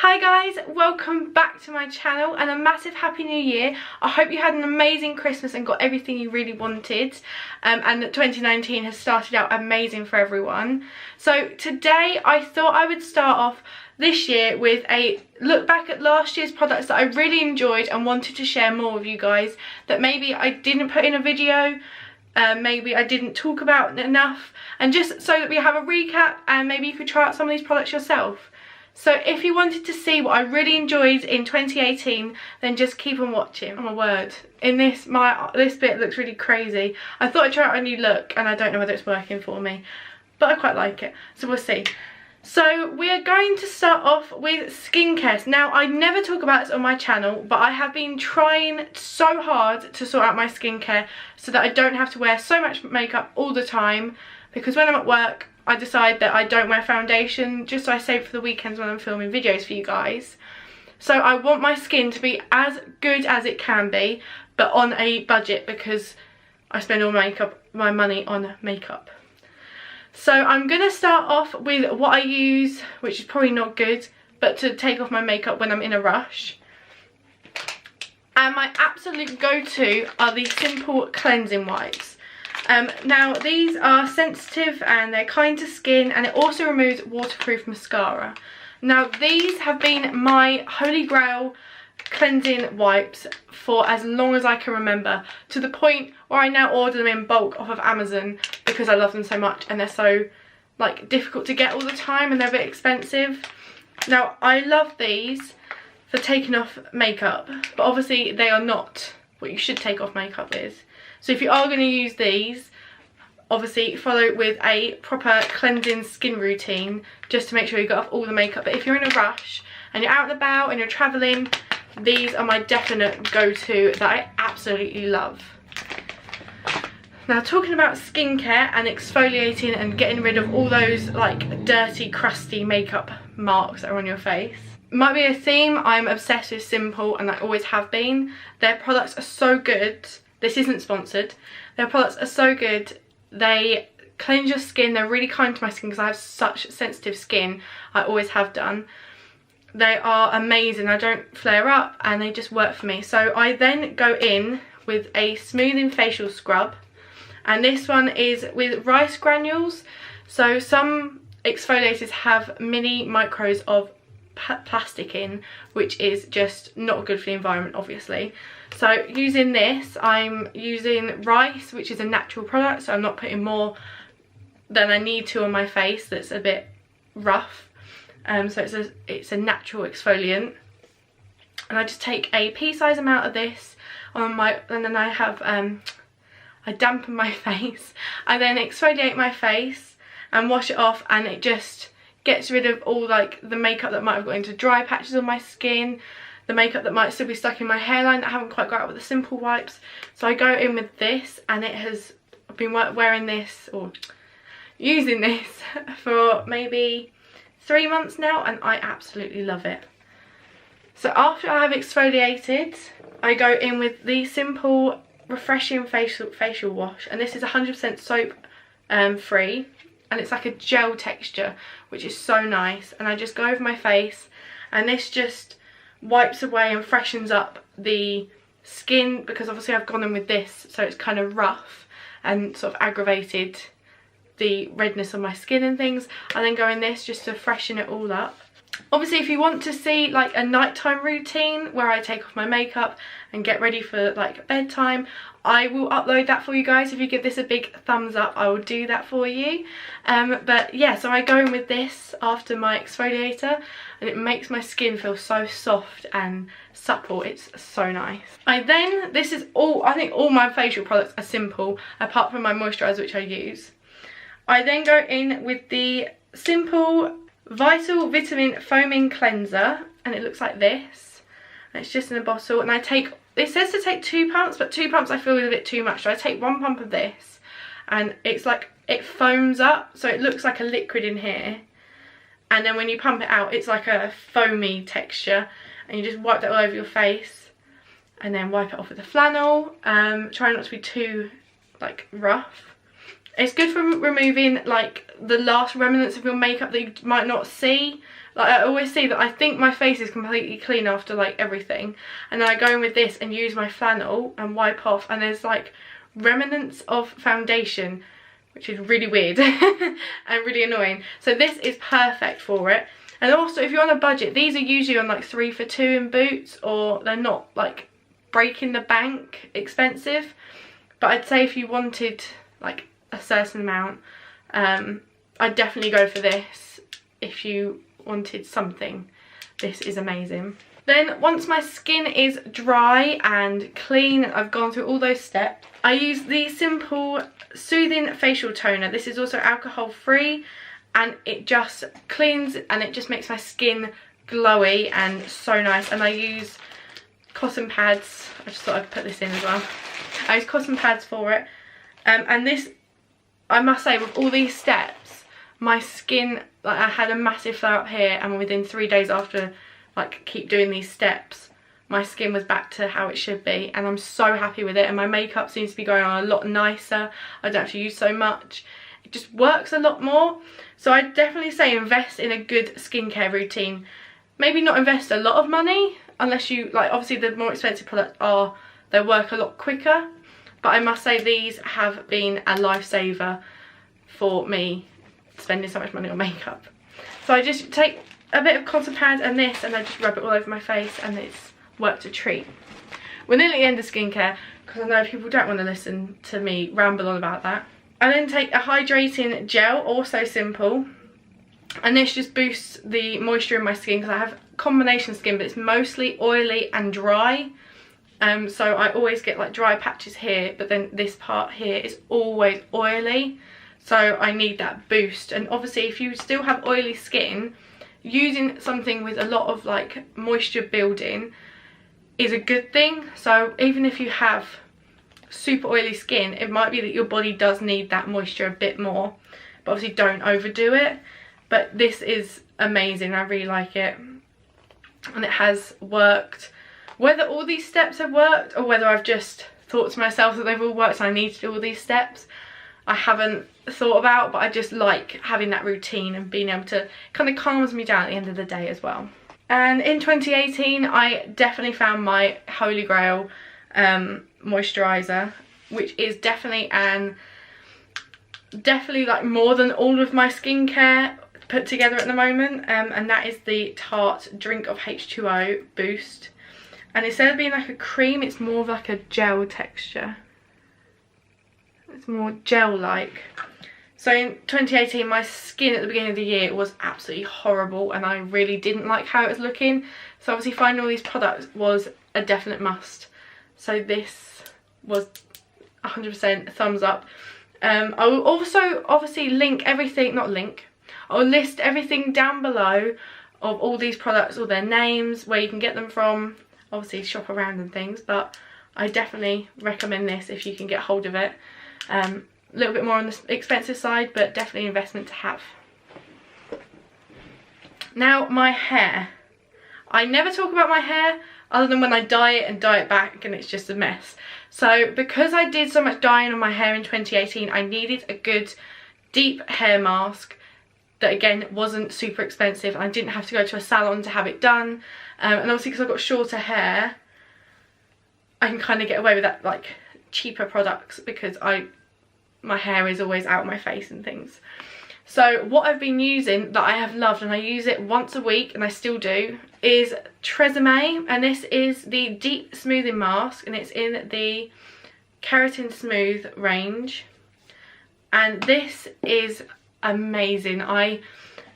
Hi guys, welcome back to my channel and a massive happy new year. I hope you had an amazing Christmas and got everything you really wanted, and that 2019 has started out amazing for everyone. So today I thought I would start off this year with a look back at last year's products that I really enjoyed and wanted to share more with you guys that maybe I didn't put in a video, maybe I didn't talk about enough, and just so that we have a recap and maybe you could try out some of these products yourself. So if you wanted to see what I really enjoyed in 2018, then just keep on watching. Oh my word, in this bit looks really crazy. I thought I'd try out a new look and I don't know whether it's working for me, but I quite like it, so we'll see. So we are going to start off with skincare. Now I never talk about this on my channel, but I have been trying so hard to sort out my skincare so that I don't have to wear so much makeup all the time, because when I'm at work I decide that I don't wear foundation just so I save for the weekends when I'm filming videos for you guys. So I want my skin to be as good as it can be, but on a budget, because I spend all my money on makeup. So I'm going to start off with what I use, which is probably not good, but to take off my makeup when I'm in a rush. And my absolute go-to are the simple cleansing wipes. Now these are sensitive and they're kind to skin, and it also removes waterproof mascara. Now these have been my holy grail cleansing wipes for as long as I can remember, to the point where I now order them in bulk off of Amazon because I love them so much, and they're so like difficult to get all the time and they're a bit expensive. Now I love these for taking off makeup, but obviously they are not what you should take off makeup with. So if you are going to use these, obviously follow with a proper cleansing skin routine just to make sure you got off all the makeup. But if you're in a rush and you're out and about and you're travelling, these are my definite go-to that I absolutely love. Now talking about skincare and exfoliating and getting rid of all those like dirty, crusty makeup marks that are on your face. Might be a theme, I'm obsessed with Simple and I always have been. Their products are so good. This isn't sponsored. Their products are so good. They cleanse your skin. They're really kind to my skin because I have such sensitive skin. I always have done. They are amazing. I don't flare up and they just work for me. So I then go in with a smoothing facial scrub. And this one is with rice granules. So some exfoliators have mini micros of plastic in, which is just not good for the environment, obviously. So using this, I'm using rice, which is a natural product, so I'm not putting more than I need to on my face that's a bit rough. So it's a natural exfoliant, and I just take a pea-sized amount of this on my, and then I have I dampen my face. I then exfoliate my face and wash it off, and it just gets rid of all like the makeup that might have got into dry patches on my skin, the makeup that might still be stuck in my hairline that I haven't quite got out with the Simple wipes. So I go in with this, and I've been wearing this or using this for maybe 3 months now, and I absolutely love it. So after I have exfoliated, I go in with the Simple refreshing facial wash, and this is 100% soap free, and it's like a gel texture, which is so nice. And I just go over my face, and this just wipes away and freshens up the skin, because obviously I've gone in with this, so it's kind of rough and sort of aggravated the redness on my skin and things. I then go in this just to freshen it all up. Obviously if you want to see like a nighttime routine where I take off my makeup and get ready for like bedtime, I will upload that for you guys. If you give this a big thumbs up, I will do that for you. But yeah, so I go in with this after my exfoliator, and it makes my skin feel so soft and supple. It's so nice. I think all my facial products are Simple, apart from my moisturiser, which I use. I then go in with the Simple Vital Vitamin Foaming Cleanser, and it looks like this, and it's just in a bottle, and I take, it says to take 2 pumps, but 2 pumps I feel is a bit too much, so I take 1 pump of this, and it's like, it foams up, so it looks like a liquid in here, and then when you pump it out, it's like a foamy texture, and you just wipe that all over your face, and then wipe it off with a flannel. Try not to be too like rough. It's good for removing like the last remnants of your makeup that you might not see Like, I always see that I think my face is completely clean after like everything, and then I go in with this and use my flannel and wipe off, and there's like remnants of foundation, which is really weird and really annoying. So this is perfect for it. And also, if you're on a budget, these are usually on like 3 for 2 in Boots, or they're not like breaking the bank expensive. But I'd say if you wanted like a certain amount, I'd definitely go for this. If you wanted something, this is amazing. Then once my skin is dry and clean, I've gone through all those steps, I use the simple soothing facial toner. This is also alcohol free, and it just cleans and it just makes my skin glowy and so nice. And I use cotton pads. I just thought I'd put this in as well. I use cotton pads for it, and this, I must say, with all these steps, my skin, like, I had a massive flare up here, and within 3 days after like keep doing these steps, my skin was back to how it should be, and I'm so happy with it. And my makeup seems to be going on a lot nicer. I don't have to use so much. It just works a lot more. So I definitely say invest in a good skincare routine. Maybe not invest a lot of money, unless you, like, obviously the more expensive products are, they work a lot quicker. But I must say these have been a lifesaver for me, spending so much money on makeup. So I just take a bit of cotton pad and this, and I just rub it all over my face, and it's worked a treat. We're nearly at the end of skincare, because I know people don't want to listen to me ramble on about that. I then take a hydrating gel, also simple, and this just boosts the moisture in my skin, because I have combination skin, but it's mostly oily and dry. So I always get like dry patches here, but then this part here is always oily, so I need that boost. And obviously if you still have oily skin, using something with a lot of like moisture building is a good thing. So even if you have super oily skin, it might be that your body does need that moisture a bit more, but obviously don't overdo it. But this is amazing, I really like it, and it has worked. Whether all these steps have worked, or whether I've just thought to myself that they've all worked and I need to do all these steps, I haven't thought about, but I just like having that routine and being able to, kind of calms me down at the end of the day as well. And in 2018 I definitely found my holy grail moisturiser, which is definitely like more than all of my skincare put together at the moment, and that is the Tarte Drink of H2O Boost. And instead of being like a cream, it's more of like a gel texture. It's more gel-like. So in 2018, my skin at the beginning of the year was absolutely horrible, and I really didn't like how it was looking. So obviously finding all these products was a definite must. So this was 100% thumbs up. I will also obviously link everything, I'll list everything down below of all these products, all their names, where you can get them from. Obviously shop around and things, but I definitely recommend this if you can get hold of it. A little bit more on the expensive side, but definitely an investment to have. Now my hair. I never talk about my hair other than when I dye it and dye it back, and it's just a mess. So because I did so much dyeing on my hair in 2018, I needed a good deep hair mask that again wasn't super expensive, and I didn't have to go to a salon to have it done. And obviously because I've got shorter hair, I can kind of get away with that, like cheaper products, because my hair is always out of my face and things. So what I've been using that I have loved, and I use it once a week and I still do, is Tresemme, and this is the Deep Smoothing Mask, and it's in the Keratin Smooth range, and this is amazing. I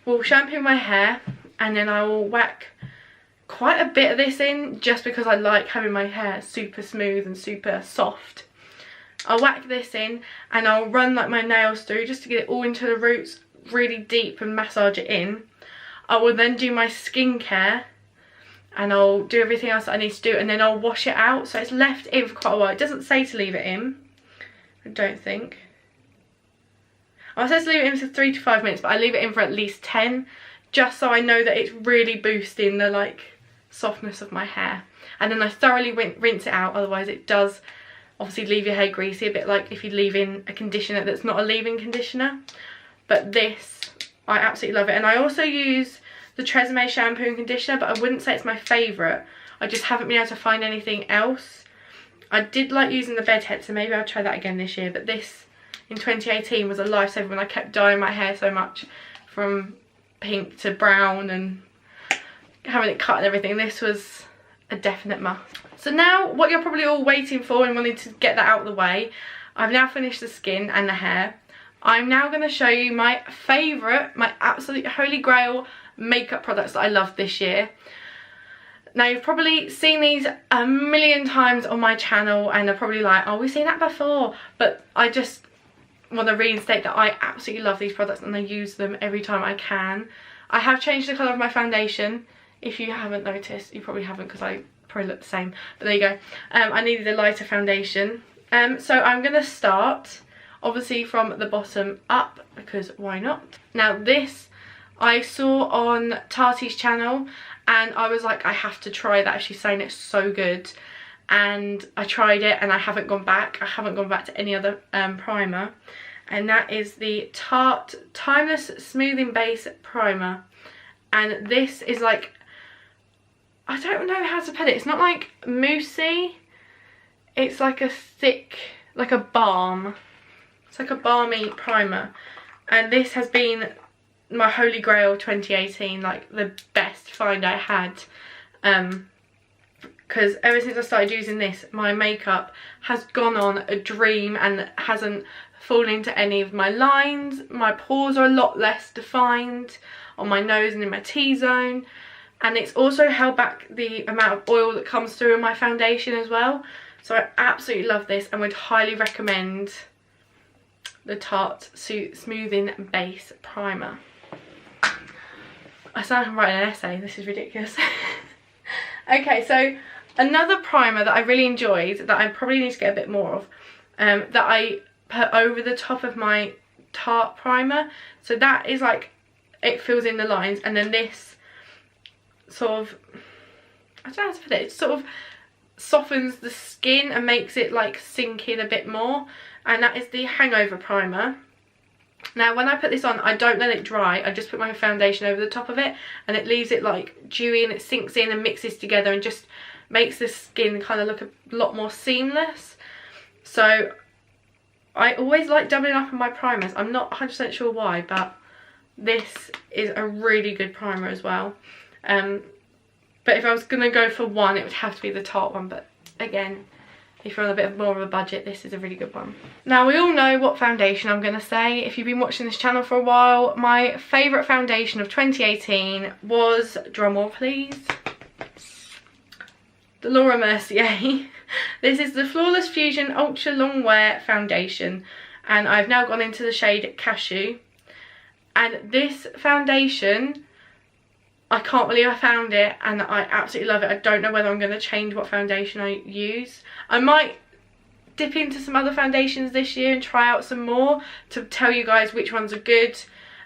will shampoo my hair and then I will whack quite a bit of this in, just because I like having my hair super smooth and super soft. I'll whack this in and I'll run like my nails through just to get it all into the roots really deep and massage it in. I will then do my skincare and I'll do everything else that I need to do, and then I'll wash it out. So it's left in for quite a while. It doesn't say to leave it in, I don't think. I was supposed to leave it in for 3 to 5 minutes, but I leave it in for at least 10, just so I know that it's really boosting the like softness of my hair. And then I thoroughly rinse it out, otherwise it does obviously leave your hair greasy, a bit like if you leave in a conditioner that's not a leave-in conditioner. But this, I absolutely love it. And I also use the Tresemme shampoo and conditioner, but I wouldn't say it's my favourite. I just haven't been able to find anything else. I did like using the bedhead, so maybe I'll try that again this year, but this in 2018 was a lifesaver when I kept dyeing my hair so much, from pink to brown and having it cut and everything. This was a definite must. So now what you're probably all waiting for and wanting to get that out of the way, I've now finished the skin and the hair. I'm now going to show you my favourite, my absolute holy grail makeup products that I love this year. Now you've probably seen these a million times on my channel and are probably like, oh, we've seen that before, but I just want to reinstate that I absolutely love these products and I use them every time I can. I have changed the colour of my foundation. If you haven't noticed, you probably haven't because I probably look the same, but there you go. I needed a lighter foundation. So I'm going to start obviously from the bottom up, because why not? Now this I saw on Tarte's channel and I was like, I have to try that. She's saying it's so good, and I tried it and I haven't gone back. I haven't gone back to any other primer, and that is the Tarte Timeless Smoothing Base Primer. And this is like, I don't know how to put it. It's not like moussey. It's like a thick, like a balm. It's like a balmy primer. And this has been my holy grail 2018, like the best find I had. Because ever since I started using this, my makeup has gone on a dream and hasn't fallen into any of my lines. My pores are a lot less defined on my nose and in my T-zone. And it's also held back the amount of oil that comes through in my foundation as well. So I absolutely love this and would highly recommend the Tarte Smoothing Base Primer. I sound like I'm writing an essay, this is ridiculous. Okay, so another primer that I really enjoyed, that I probably need to get a bit more of, that I put over the top of my Tarte primer. So that is like, it fills in the lines, and then this sort of, I don't know how to put it, it sort of softens the skin and makes it like sink in a bit more, and that is the Hangover primer. Now when I put this on, I don't let it dry, I just put my foundation over the top of it, and it leaves it like dewy and it sinks in and mixes together and just makes the skin kind of look a lot more seamless. So I always like doubling up on my primers. I'm not 100% sure why, but this is a really good primer as well. But if I was going to go for one, it would have to be the Tarte one, but again, if you're on a bit more of a budget, this is a really good one. Now we all know what foundation I'm going to say. If you've been watching this channel for a while, my favourite foundation of 2018 was, drumroll please, the Laura Mercier. This is the Flawless Fusion Ultra Long Wear Foundation, and I've now gone into the shade Cashew. And this foundation, I can't believe I found it and I absolutely love it. I don't know whether I'm going to change what foundation I use. I might dip into some other foundations this year and try out some more to tell you guys which ones are good.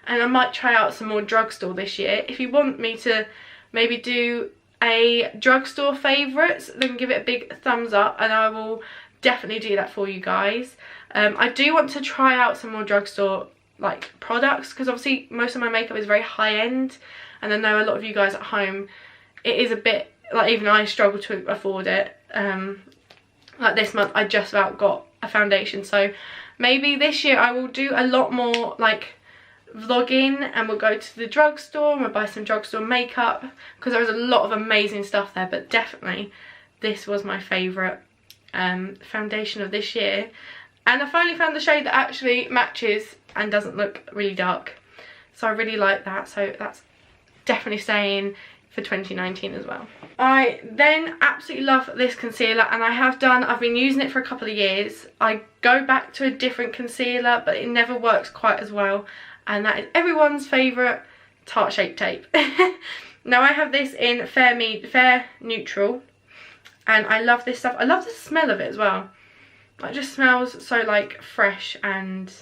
And I might try out some more drugstore this year. If you want me to maybe do a drugstore favourites, then give it a big thumbs up and I will definitely do that for you guys. I do want to try out some more drugstore like products, because obviously most of my makeup is very high end, and I know a lot of you guys at home, it is a bit like, even I struggle to afford it. Like this month I just about got a foundation, so maybe this year I will do a lot more like vlogging and we'll go to the drugstore and we'll buy some drugstore makeup, because there was a lot of amazing stuff there. But definitely this was my favourite foundation of this year, and I finally found the shade that actually matches and doesn't look really dark, so I really like that. So that's definitely staying for 2019 as well. I then absolutely love this concealer, and I've been using it for a couple of years. I go back to a different concealer, but it never works quite as well, and that is everyone's favourite Tarte Shape Tape. Now I have this in Fair Neutral, and I love this stuff. I love the smell of it as well. It just smells so like fresh, and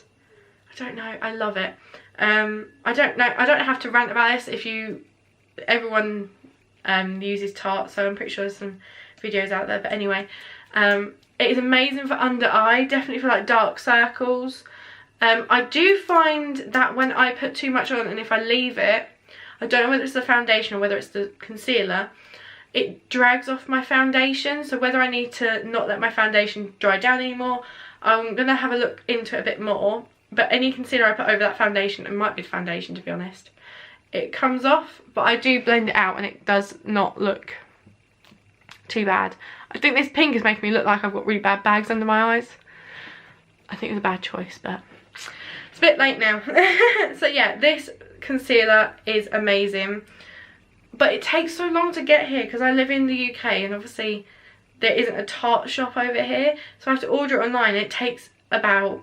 I don't know, I love it. I don't have to rant about this if everyone uses Tarte, so I'm pretty sure there's some videos out there, but anyway, it is amazing for under eye, definitely for like dark circles. I do find that when I put too much on and if I leave it, I don't know whether it's the foundation or whether it's the concealer, it drags off my foundation. So whether I need to not let my foundation dry down anymore, I'm going to have a look into it a bit more. But any concealer I put over that foundation, it might be the foundation to be honest, it comes off. But I do blend it out and it does not look too bad. I think this pink is making me look like I've got really bad bags under my eyes. I think it was a bad choice, but it's a bit late now. So yeah, this concealer is amazing. But it takes so long to get here because I live in the UK and obviously there isn't a Tarte shop over here. So I have to order it online and it takes about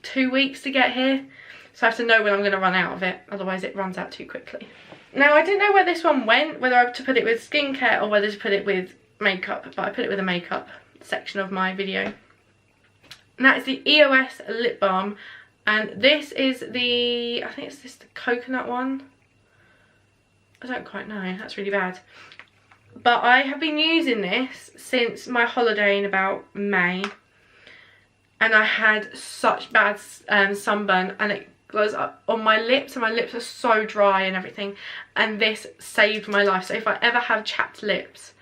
2 weeks to get here. So I have to know when I'm going to run out of it. Otherwise it runs out too quickly. Now I didn't know where this one went. Whether I have to put it with skincare or whether to put it with makeup. But I put it with the makeup section of my video. And that is the EOS Lip Balm. And this is the, I think it's this the coconut one. I don't quite know, that's really bad. But I have been using this since my holiday in about May. And I had such bad sunburn and it was on my lips and my lips are so dry and everything. And this saved my life. So if I ever have chapped lips,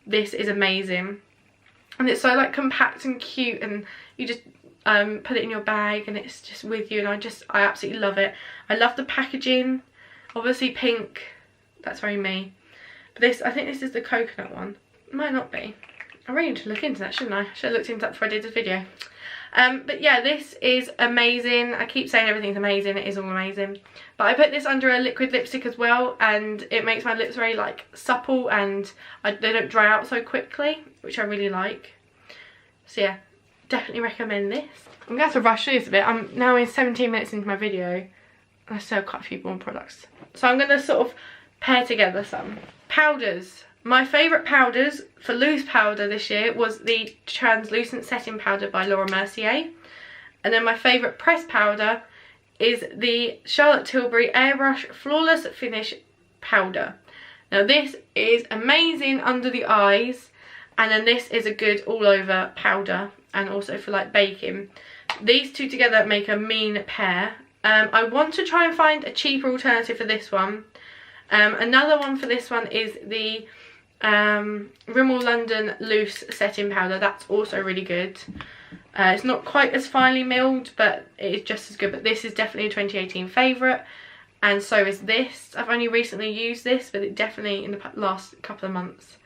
this is amazing. And it's so like compact and cute and you just put it in your bag and it's just with you and I absolutely love it. I love the packaging. Obviously pink, that's very me. But this, I think this is the coconut one. It might not be. I really need to look into that, shouldn't I? Should have looked into that before I did this video. But yeah, this is amazing. I keep saying everything's amazing. It is all amazing. But I put this under a liquid lipstick as well, and it makes my lips very like supple and they don't dry out so quickly, which I really like. So yeah, definitely recommend this. I'm going to have to rush through this a bit. I'm now in 17 minutes into my video. I still have quite a few more products. So I'm going to sort of pair together some powders. My favourite powders for loose powder this year was the translucent setting powder by Mercier. And then my favourite pressed powder is the Charlotte Tilbury Airbrush Flawless Finish Powder. Now this is amazing under the eyes, and then this is a good all over powder and also for like baking. These two together make a mean pair. I want to try and find a cheaper alternative for this one. Another one for this one is the Rimmel London Loose Setting Powder. That's also really good. It's not quite as finely milled, but it is just as good. But this is definitely a 2018 favourite, and so is this. I've only recently used this, but it definitely in the last couple of months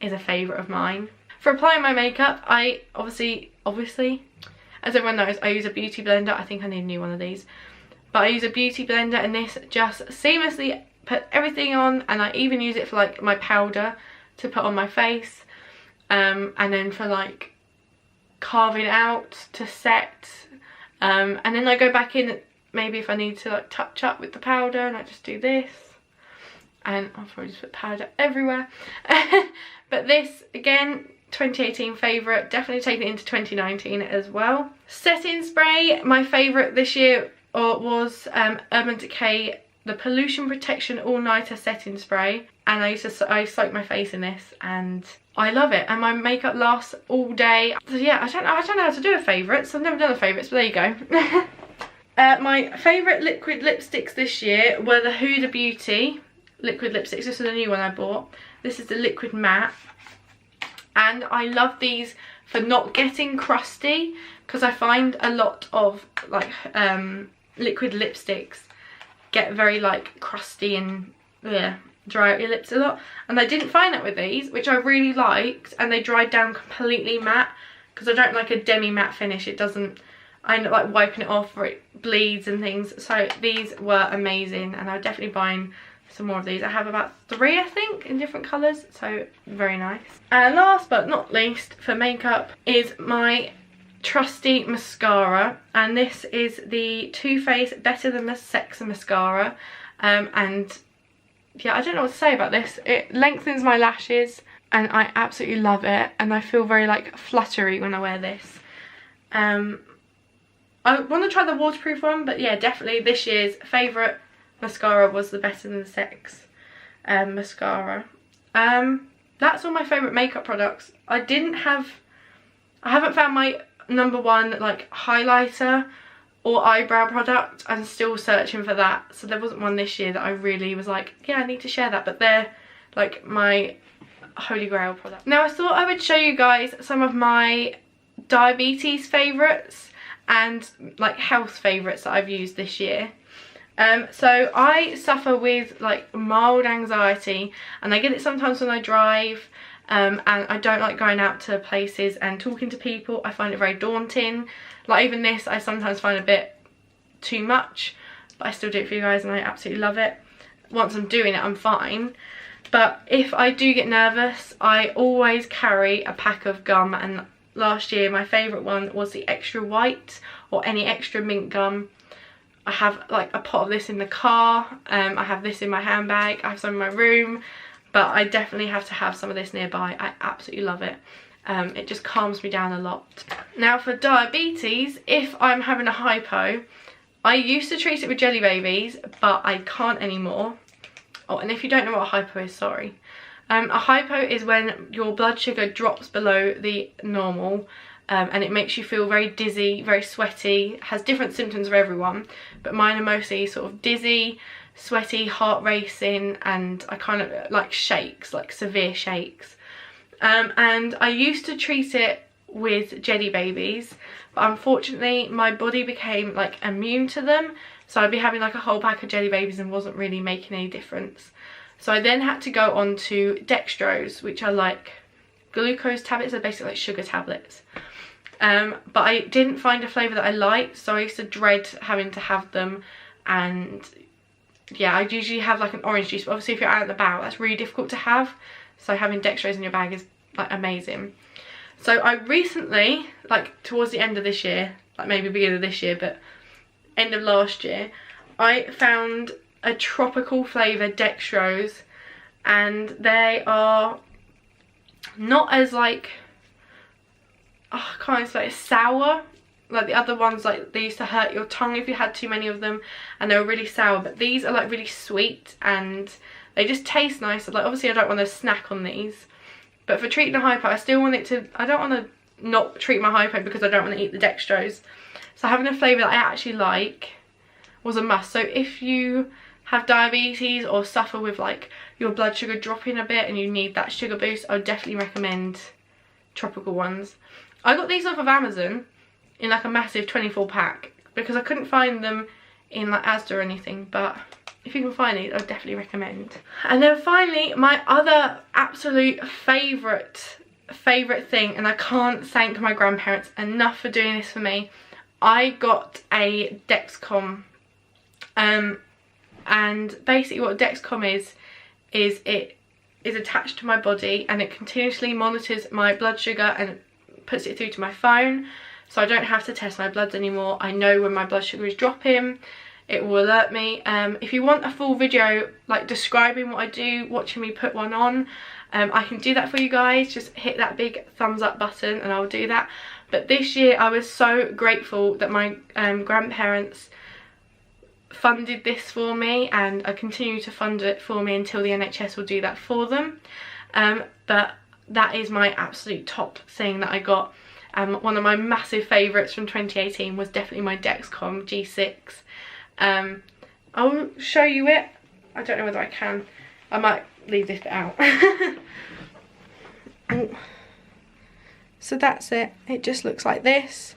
is a favourite of mine. For applying my makeup, I obviously, as everyone knows, I use a beauty blender. I think I need a new one of these. But I use a beauty blender and this just seamlessly put everything on, and I even use it for like my powder to put on my face, and then for like carving out to set, and then I go back in maybe if I need to like touch up with the powder, and I just do this, and I'll probably just put powder everywhere. But this again, 2018 favourite, definitely taking it into 2019 as well. Setting spray, my favourite this year was Urban Decay the Pollution Protection All Nighter Setting Spray, and I soak my face in this and I love it, and my makeup lasts all day. So yeah, I don't know how to do a favourites. I've never done a favourites, but there you go. My favourite liquid lipsticks this year were the Huda Beauty liquid lipsticks. This is a new one I bought. This is the liquid matte, and I love these for not getting crusty, because I find a lot of like liquid lipsticks get very like crusty and yeah, dry out your lips a lot, and I didn't find that with these, which I really liked, and they dried down completely matte, because I don't like a demi matte finish. It doesn't, I end up like wiping it off or it bleeds and things. So these were amazing, and I'm definitely buying some more of these. I have about 3 I think in different colours, so very nice. And last but not least for makeup is my trusty mascara, and this is the Too Faced Better Than the Sex mascara, and yeah, I don't know what to say about this. It lengthens my lashes and I absolutely love it, and I feel very like fluttery when I wear this. I want to try the waterproof one, but yeah, definitely this year's favourite mascara was the Better Than the Sex mascara. That's all my favourite makeup products. I haven't found my #1 like highlighter or eyebrow product. I'm still searching for that, so there wasn't one this year that I really was like, yeah, I need to share that, but they're like my holy grail product. Now I thought I would show you guys some of my diabetes favourites and like health favourites that I've used this year. So I suffer with like mild anxiety, and I get it sometimes when I drive, and I don't like going out to places and talking to people. I find it very daunting. Like even this I sometimes find a bit too much, but I still do it for you guys and I absolutely love it. Once I'm doing it I'm fine, but if I do get nervous I always carry a pack of gum, and last year my favourite one was the extra white or any extra mint gum. I have like a pot of this in the car, I have this in my handbag, I have some in my room, but I definitely have to have some of this nearby. I absolutely love it. It just calms me down a lot. Now for diabetes, if I'm having a hypo, I used to treat it with jelly babies, but I can't anymore. Oh, and if you don't know what a hypo is, sorry. A hypo is when your blood sugar drops below the normal, and it makes you feel very dizzy, very sweaty. It has different symptoms for everyone, but mine are mostly sort of dizzy, sweaty, heart racing, and I kind of like shakes, like severe shakes. And I used to treat it with jelly babies, but unfortunately my body became like immune to them, so I'd be having like a whole pack of jelly babies and wasn't really making any difference. So I then had to go on to Dextrose, which are like glucose tablets. They're basically like sugar tablets, but I didn't find a flavour that I liked, so I used to dread having to have them. And yeah, I usually have like an orange juice, but obviously if you're out and about that's really difficult to have, so having Dextrose in your bag is like amazing. So I recently, like towards the end of this year, like maybe beginning of this year, but end of last year, I found a tropical flavour Dextrose, and they are not as like, oh, I can't explain, sour. Like the other ones, like they used to hurt your tongue if you had too many of them, and they were really sour, but these are like really sweet and they just taste nice. Like obviously I don't want to snack on these, but for treating a hypo I still want it to, I don't want to not treat my hypo because I don't want to eat the Dextrose. So having a flavour that I actually like was a must. So if you have diabetes or suffer with like your blood sugar dropping a bit and you need that sugar boost, I would definitely recommend tropical ones. I got these off of Amazon in like a massive 24 pack because I couldn't find them in like Asda or anything, but if you can find these I would definitely recommend. And then finally, my other absolute favourite thing, and I can't thank my grandparents enough for doing this for me, I got a Dexcom, and basically what Dexcom is it is attached to my body and it continuously monitors my blood sugar and puts it through to my phone, so I don't have to test my bloods anymore. I know when my blood sugar is dropping, it will alert me. If you want a full video like describing what I do, watching me put one on, I can do that for you guys. Just hit that big thumbs up button and I'll do that. But this year I was so grateful that my grandparents funded this for me, and I continue to fund it for me until the NHS will do that for them. But that is my absolute top thing that I got. One of my massive favourites from 2018 was definitely my Dexcom G6. I'll show you it. I don't know whether I can. I might leave this bit out. So that's it. It just looks like this.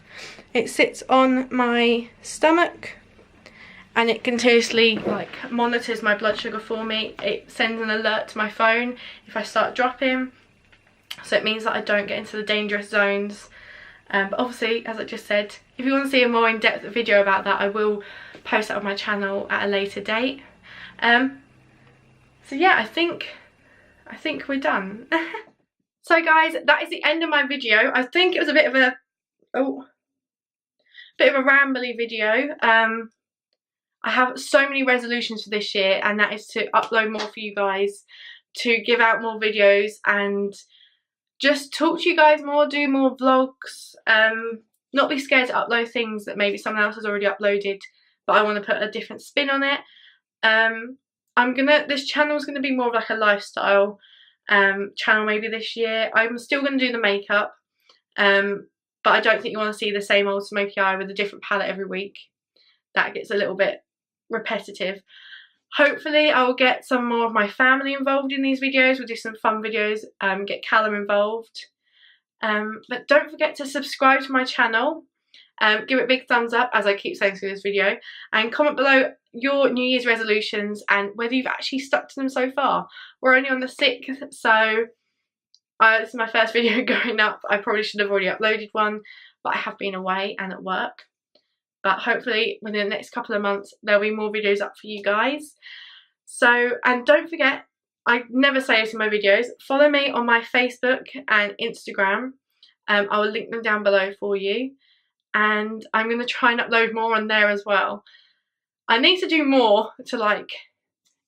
It sits on my stomach and it continuously like monitors my blood sugar for me. It sends an alert to my phone if I start dropping, so it means that I don't get into the dangerous zones. But obviously, as I just said, if you want to see a more in-depth video about that, I will post that on my channel at a later date. So yeah, I think we're done. So guys, that is the end of my video. I think it was a bit of a rambly video. I have so many resolutions for this year, and that is to upload more for you guys, to give out more videos, and just talk to you guys more, do more vlogs, not be scared to upload things that maybe someone else has already uploaded, but I want to put a different spin on it. This channel is gonna be more of like a lifestyle channel maybe this year. I'm still gonna do the makeup, but I don't think you want to see the same old smoky eye with a different palette every week. that gets a little bit repetitive. Hopefully I will get some more of my family involved in these videos. We'll do some fun videos, get Callum involved. But don't forget to subscribe to my channel. Give it a big thumbs up, as I keep saying through this video, and comment below your New Year's resolutions and whether you've actually stuck to them so far. We're only on the 6th, so this is my first video going up. I probably should have already uploaded one, but I have been away and at work. But hopefully within the next couple of months there'll be more videos up for you guys. So, and don't forget, I never say this in my videos, follow me on my Facebook and Instagram. I will link them down below for you. And I'm going to try and upload more on there as well. I need to do more to like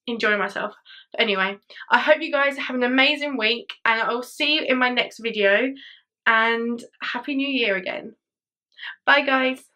enjoy myself. But anyway, I hope you guys have an amazing week, and I will see you in my next video, and Happy New Year again. Bye guys.